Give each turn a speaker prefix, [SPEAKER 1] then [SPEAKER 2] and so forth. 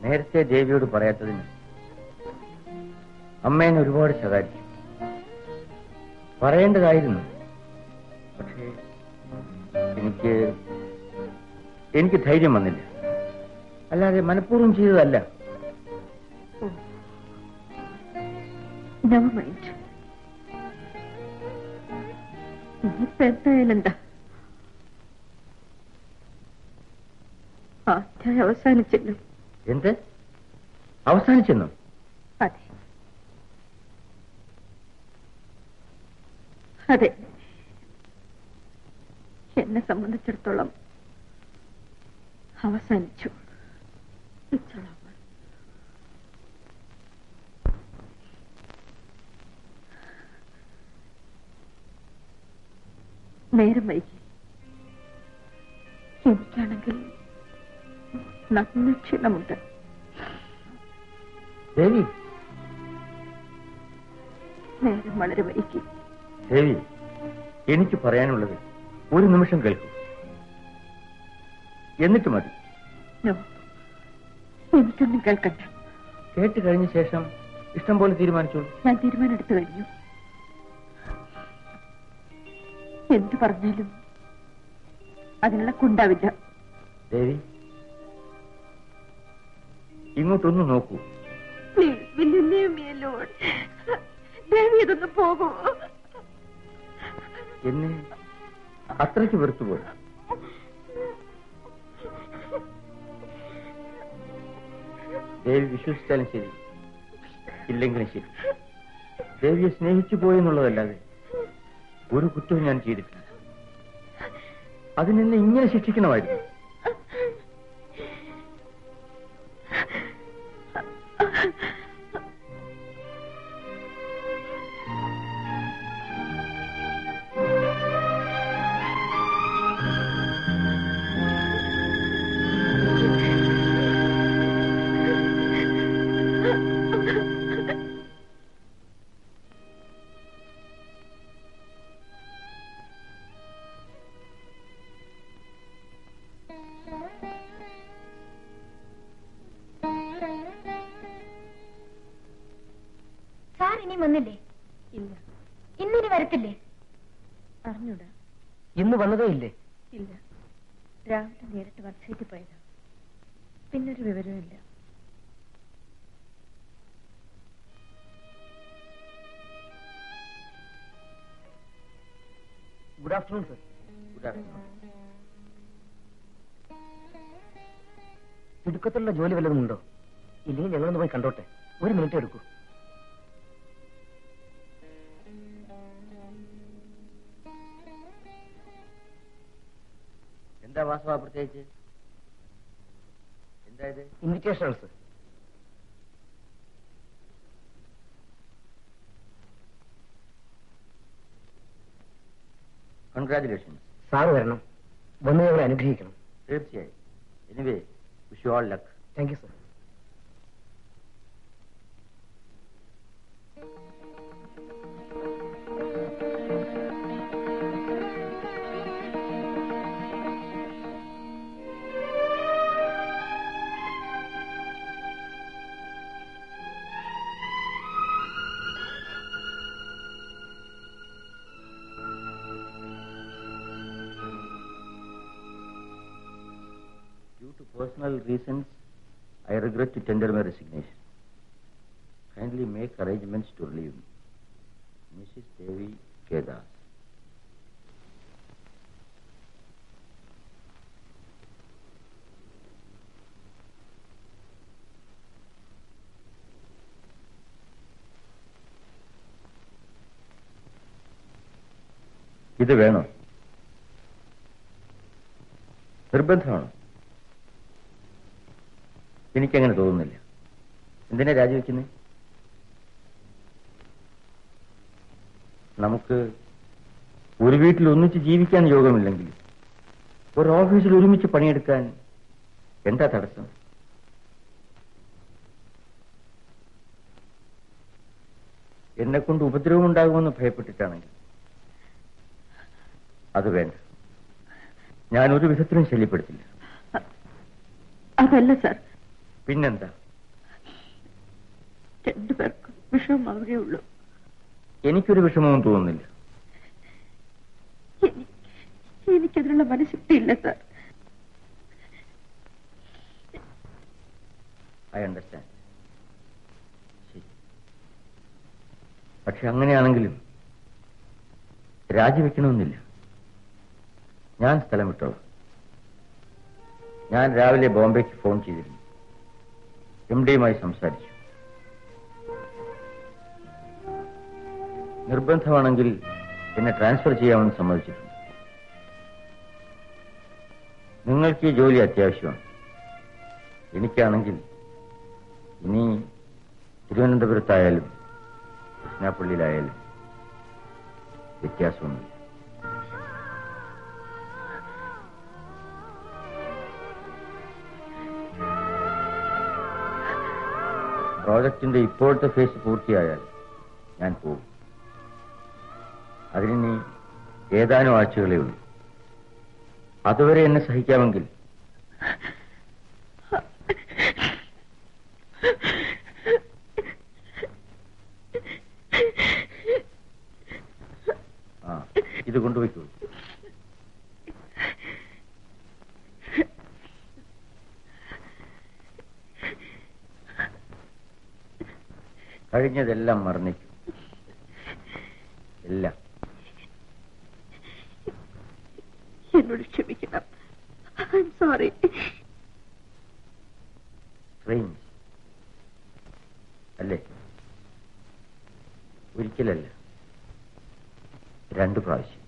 [SPEAKER 1] നേരത്തെ ദേവിയോട് പറയാത്തതിന് അമ്മേനെ ഒരുപാട് ശകാരിച്ചു. പറയേണ്ടതായിരുന്നു. പക്ഷേ എനിക്ക് ധൈര്യം വന്നില്ല. അല്ലാതെ മനഃപൂർവ്വം ചെയ്തതല്ല.
[SPEAKER 2] എന്താ അധ്യായം അവസാനിച്ചല്ലോ.
[SPEAKER 1] എന്ത് അവസാനിച്ചെന്നോ?
[SPEAKER 2] അതെ അതെ, എന്നെ സംബന്ധിച്ചിടത്തോളം അവസാനിച്ചു. നേരം വൈകി. എനിക്കാണെങ്കിൽ നല്ല ക്ഷീണമുണ്ട്.
[SPEAKER 1] ദേവി,
[SPEAKER 2] നേരം വളരെ വൈകി.
[SPEAKER 1] ദേവി, എനിക്ക് പറയാനുള്ളത് ഒരു നിമിഷം കേൾക്കൂ. എന്നിട്ട് മതി.
[SPEAKER 2] എനിക്കൊന്നും കേൾക്കണ്ട.
[SPEAKER 1] കേട്ട് കഴിഞ്ഞ ശേഷം ഇഷ്ടം പോലെ തീരുമാനിച്ചോളൂ.
[SPEAKER 2] ഞാൻ തീരുമാനം എടുത്തു കഴിഞ്ഞു. എന്തു പറഞ്ഞാലും അതിനുള്ള കൊണ്ടാവില്ല.
[SPEAKER 1] ദേവി, ഇങ്ങോട്ടൊന്ന് നോക്കൂ.
[SPEAKER 2] ദേവി, ഇതൊന്ന് പോകൂ.
[SPEAKER 1] എന്നെ അത്രയ്ക്ക് വെറുത്തുപോയി. ദേവി വിശ്വസിച്ചാലും ശരി, ഇല്ലെങ്കിലും ശരി, ദേവിയെ സ്നേഹിച്ചു പോയെന്നുള്ളതല്ലാതെ ഒരു കുറ്റവും ഞാൻ ചെയ്തിട്ടില്ല. അതിനെന്നെ ഇങ്ങനെ ശിക്ഷിക്കണമായിരുന്നു.
[SPEAKER 2] വന്നില്ലേ? ഇല്ല. ഇന്നിനി വരത്തില്ലേ? അറിഞ്ഞൂടാ.
[SPEAKER 3] ഇന്ന് വന്നതേ ഇല്ലേ?
[SPEAKER 2] ഇല്ല. രാവിലെ നേരിട്ട് വർക്ക്ഷോപ്പിൽ പോയതാ. പിന്നൊരു വിവരമില്ല.
[SPEAKER 3] Good afternoon sir.
[SPEAKER 1] Good afternoon.
[SPEAKER 3] തിടുക്കത്തിലുള്ള ജോലി വല്ലതും ഉണ്ടോ? ഇല്ലെങ്കിൽ ഞങ്ങളൊന്ന് പോയി കണ്ടോട്ടെ. ഒരു മിനിറ്റ് എടുക്കൂ.
[SPEAKER 1] എന്താ വാസവ പ്രത്യേകിച്ച്? എന്താ ഇത്?
[SPEAKER 3] Invitation sir.
[SPEAKER 1] കൺഗ്രാറ്റുലേഷൻസ്.
[SPEAKER 3] സാറ് വരണം, വന്ന് ഞങ്ങളെ അനുഗ്രഹിക്കണം.
[SPEAKER 1] തീർച്ചയായും. Anyway, wish you all luck.
[SPEAKER 3] Thank you sir.
[SPEAKER 1] Due to personal reasons, I regret to tender my resignation. Kindly make arrangements to relieve me. Mrs. Devi Kedas. ഇത് വേണോ? നിർബന്ധമാണോ? എനിക്കങ്ങനെ തോന്നുന്നില്ല. എന്തിനാ രാജിവെക്കുന്നേ? നമുക്ക് ഒരു വീട്ടിൽ ഒന്നിച്ച് ജീവിക്കാൻ യോഗമില്ലെങ്കിൽ ഒരു ഓഫീസിൽ ഒരുമിച്ച് പണിയെടുക്കാൻ എന്താ തടസ്സം? എന്നെ കൊണ്ട് ഉപദ്രവം ഉണ്ടാകുമെന്ന് ഭയപ്പെട്ടിട്ടാണെങ്കിൽ അത് വേണ്ട. ഞാൻ ഒരു വിധത്തിലും ശല്യപ്പെടുത്തില്ല.
[SPEAKER 2] അതല്ല സാർ.
[SPEAKER 1] പിന്നെന്താ?
[SPEAKER 2] രണ്ടുപേർക്കും വിഷമമാവുകയേ ഉള്ളൂ.
[SPEAKER 1] എനിക്കൊരു വിഷമവും തോന്നുന്നില്ല.
[SPEAKER 2] എനിക്കതിനുള്ള മനഃശക്തി ഇല്ല സാർ.
[SPEAKER 1] I understand. ശരി, പക്ഷെ അങ്ങനെയാണെങ്കിലും രാജിവെക്കണമെന്നില്ല. ഞാൻ സ്ഥലം വിട്ടോളാം. ഞാൻ രാവിലെ ബോംബെക്ക് ഫോൺ ചെയ്തിരുന്നു. MD-യുമായി സംസാരിച്ചു. നിർബന്ധമാണെങ്കിൽ എന്നെ ട്രാൻസ്ഫർ ചെയ്യാമെന്ന് സമ്മതിച്ചിട്ടുണ്ട്. നിങ്ങൾക്ക് ഈ ജോലി അത്യാവശ്യമാണ്. എനിക്കാണെങ്കിൽ ഇനി തിരുവനന്തപുരത്തായാലും കൃഷ്ണാപ്പള്ളിയിലായാലും വ്യത്യാസമൊന്നുമില്ല. പ്രോജക്റ്റിന്റെ ഇപ്പോഴത്തെ ഫേസ് പൂർത്തിയായാൽ ഞാൻ പോകും. അതിനി ഏതാനും ആഴ്ചകളേ ഉള്ളൂ. അതുവരെ എന്നെ സഹിക്കാമെങ്കിൽ ഇത് കൊണ്ടുപോയിക്കോളൂ. കഴിഞ്ഞതെല്ലാം മറന്നിക്കും. എല്ലാം.
[SPEAKER 2] എന്നോട് ക്ഷമിക്കണം. സോറി.
[SPEAKER 1] സ്ട്രേഞ്ച് അല്ലേ? ഒരിക്കലല്ല, 2 പ്രാവശ്യം.